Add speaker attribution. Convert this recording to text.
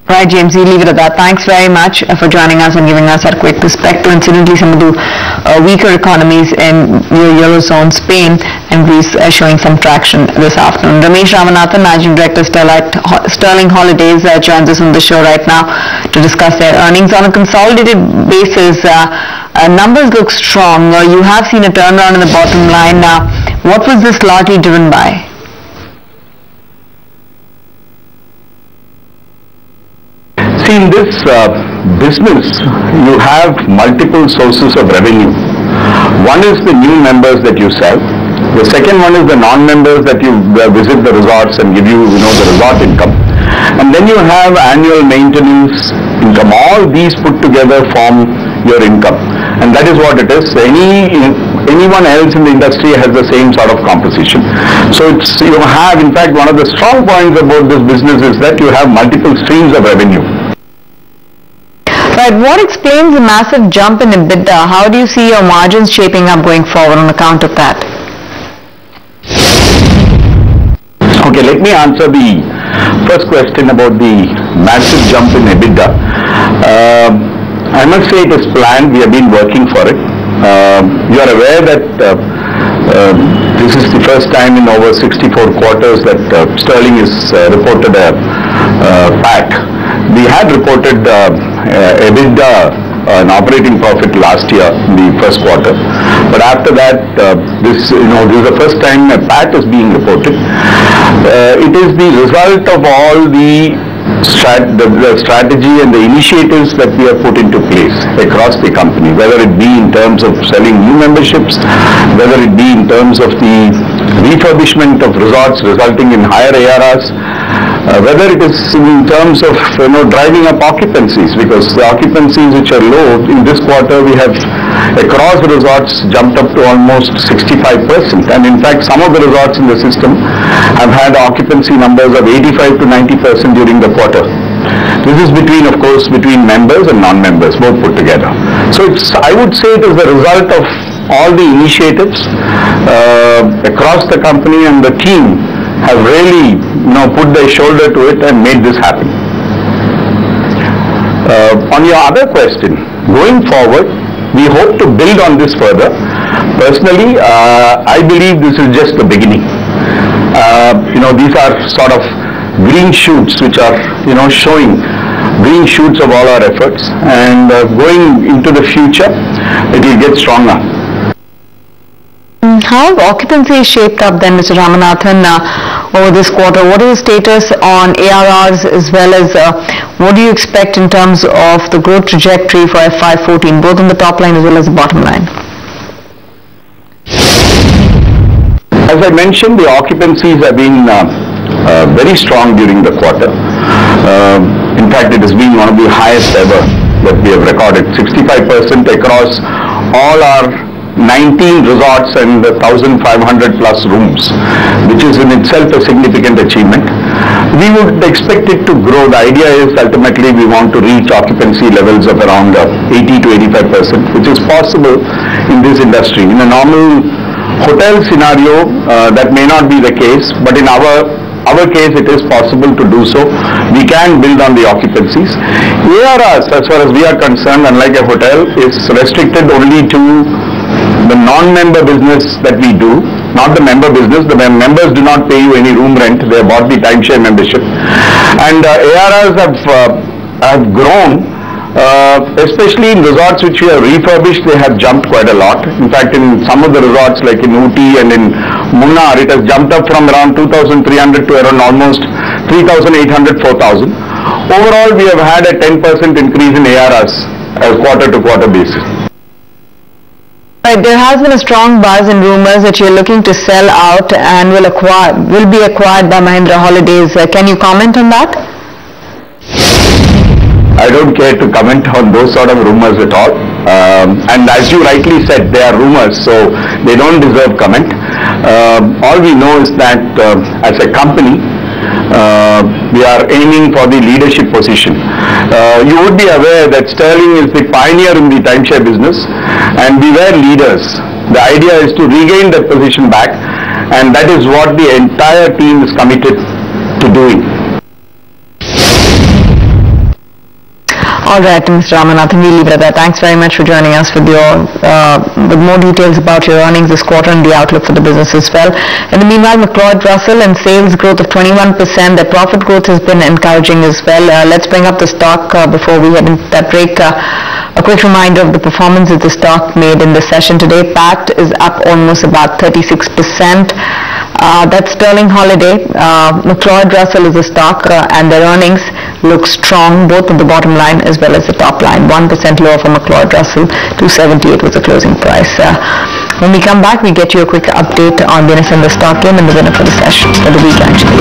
Speaker 1: Right, James, we leave it at that. Thanks very much for joining us and giving us that quick perspective. Incidentally, some of the weaker economies in your Eurozone, Spain and Greece, are showing some traction this afternoon. Ramesh Ramanathan, Managing Director, Sterling Holidays, joins us on the show right now to discuss their earnings. On a consolidated basis, numbers look strong. You have seen a turnaround in the bottom line. What was this largely driven by?
Speaker 2: In this business, you have multiple sources of revenue. One is the new members that you sell. The second one is the non-members that you visit the resorts and give you, the resort income. And then you have annual maintenance income. All these put together form your income. And that is what it is. Anyone else in the industry has the same sort of composition. So you have, in fact, one of the strong points about this business is that you have multiple streams of revenue.
Speaker 1: Right. What explains the massive jump in EBITDA? How do you see your margins shaping up going forward on account of that?
Speaker 2: Okay, let me answer the first question about the massive jump in EBITDA. I must say it is planned. We have been working for it. You are aware that this is the first time in over 64 quarters that Sterling has reported a PAT. We had reported EBITDA, an operating profit last year in the first quarter, but after that, this is the first time a PAT is being reported. It is the result of all the strategy and the initiatives that we have put into place across the company, whether it be in terms of selling new memberships, whether it be in terms of the refurbishment of resorts resulting in higher ARRs, whether it is in terms of driving up occupancies, because the occupancies which are low in this quarter, we have across the resorts jumped up to almost 65%, and in fact some of the resorts in the system have had occupancy numbers of 85 to 90% during the quarter. This is between members and non-members both put together. So I would say it is the result of all the initiatives across the company, and the team have really put their shoulder to it and made this happen. On your other question, going forward, we hope to build on this further. Personally, I believe this is just the beginning. These are sort of green shoots which are showing green shoots of all our efforts, and going into the future, it will get stronger.
Speaker 1: How have occupancy shaped up then, Mr. Ramanathan, over this quarter? What is the status on ARRs, as well as what do you expect in terms of the growth trajectory for FY14, both on the top line as well as the bottom line?
Speaker 2: As I mentioned, the occupancies have been very strong during the quarter. In fact, it has been one of the highest ever that we have recorded, 65% across all our 19 resorts and 1,500 plus rooms, which is in itself a significant achievement. We would expect it to grow. The idea is ultimately we want to reach occupancy levels of around 80 to 85%, which is possible in this industry. In a normal hotel scenario, that may not be the case, but in our case it is possible to do so. We can build on the occupancies. ARRs, as far as we are concerned, unlike a hotel, is restricted only to the non-member business that we do, not the member business. The members do not pay you any room rent. They have bought the timeshare membership, and ARRs have grown, especially in resorts which we have refurbished. They have jumped quite a lot. In fact, in some of the resorts like in Ooty and in Munnar, it has jumped up from around 2,300 to around almost 3,800, 4,000. Overall, we have had a 10% increase in ARRs as quarter-to-quarter basis.
Speaker 1: Right, there has been a strong buzz and rumors that you're looking to sell out and will be acquired by Mahindra Holidays. Can you comment on that?
Speaker 2: I don't care to comment on those sort of rumors at all. And as you rightly said, they are rumors, so they don't deserve comment. All we know is that as a company, we are aiming for the leadership position. You would be aware that Sterling is the pioneer in the timeshare business, and we were leaders. The idea is to regain that position back, and that is what the entire team is committed to doing.
Speaker 1: All right, Mr. Ramanathan, we leave it at that. Thanks very much for joining us with with more details about your earnings this quarter and the outlook for the business as well. In the meanwhile, McLeod Russell and sales growth of 21%. The profit growth has been encouraging as well. Let's bring up the stock before we head into that break. A quick reminder of the performance that the stock made in the session today. PAT is up almost about 36%. That's Sterling Holiday. McLeod Russell is a stock and their earnings look strong both on the bottom line as well as the top line. 1% lower for McLeod Russell. 278 was the closing price. When we come back, we get you a quick update on the the stock game and the winner for the session, for the week actually.